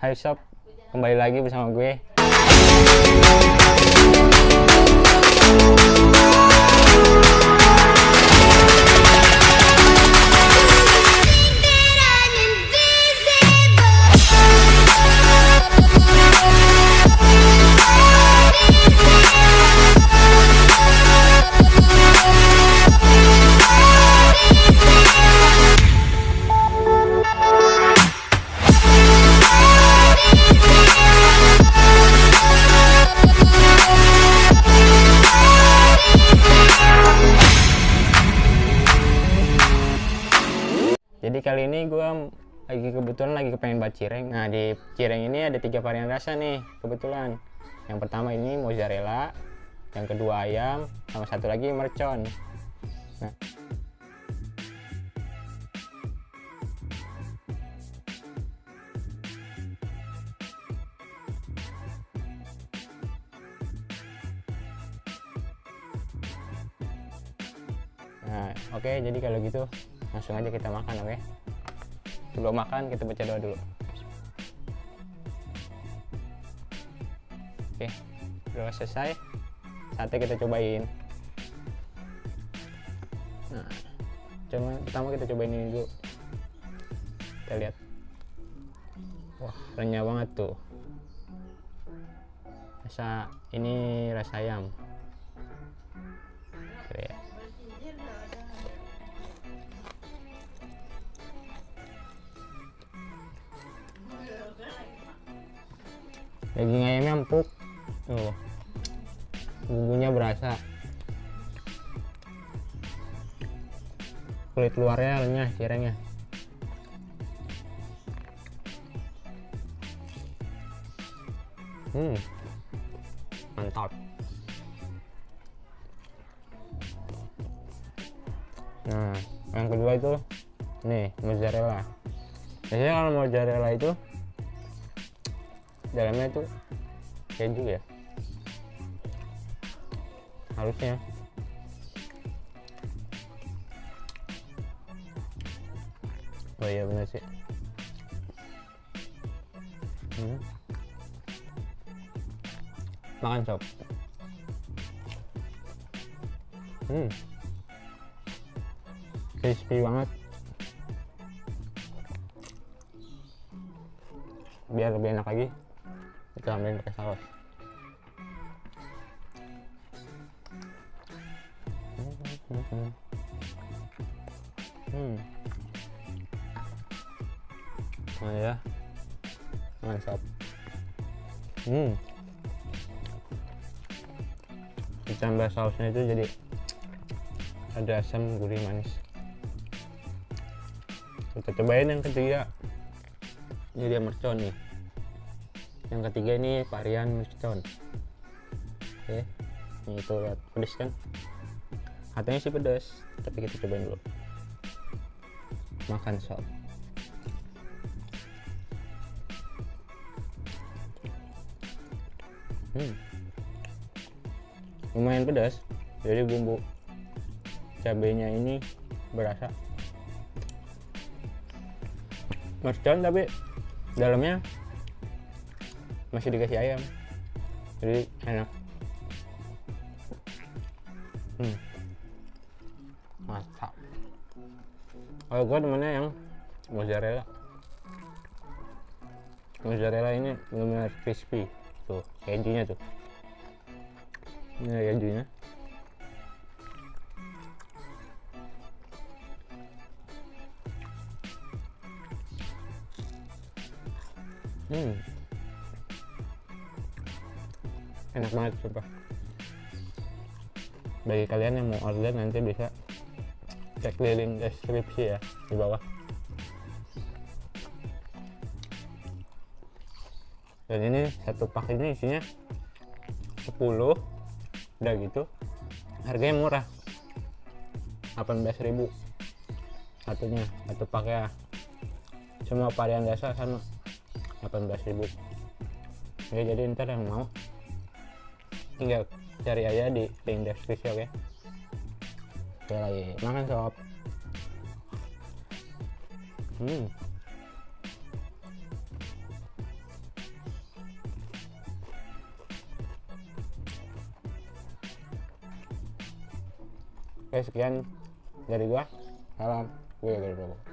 Hai sob, kembali lagi bersama gue. Jadi kali ini gue kebetulan lagi kepengen buat cireng. Nah, di cireng ini ada 3 varian rasa nih kebetulan. Yang pertama ini mozzarella, yang kedua ayam, sama satu lagi mercon. Nah, oke, jadi kalau gitu langsung aja kita makan, oke? Sebelum makan kita baca doa dulu. Oke, doa selesai, sate kita cobain. Nah, pertama kita cobain ini dulu. Kita lihat, wah renyah banget tuh. Ini rasa ayam. Ya. Daging ayamnya empuk tuh, bumbunya berasa, kulit luarnya renyah cirengnya. Mantap. Nah, yang kedua itu nih mozzarella. Biasanya kalau mozzarella itu dalamnya itu keju ya, harusnya. Oh iya bener sih. Makan sob. Crispy banget. Biar lebih enak lagi, kita tambahin pakai saus. Oh ya, mantap. Ditambah sausnya itu jadi ada asam, gurih, manis. Kita cobain yang ketiga. Ini dia mercon nih. Yang ketiga ini varian mercon. Oke, ini itu lihat pedes kan? Katanya sih pedas, tapi kita cobain dulu. Makan sob. Lumayan pedas, jadi bumbu cabenya ini berasa. Mercon tapi dalamnya masih dikasih ayam, jadi enak. Mantap. Kalau gue temennya yang mozzarella. Mozzarella ini benar-benar crispy tuh, kejunya tuh. Ini kejunya. Enak banget sumpah. Bagi kalian yang mau order nanti bisa cek di link deskripsi ya di bawah. Dan ini satu pak ini isinya 10, udah gitu harganya murah, 18.000 satunya, satu paknya. Semua varian dasar sama 18.000. Oke, jadi ntar yang mau tinggal cari aja di link deskripsi, oke? Oke, lagi makan sob. Oke, sekian dari gua. Salam, gue Yoga Wibowo.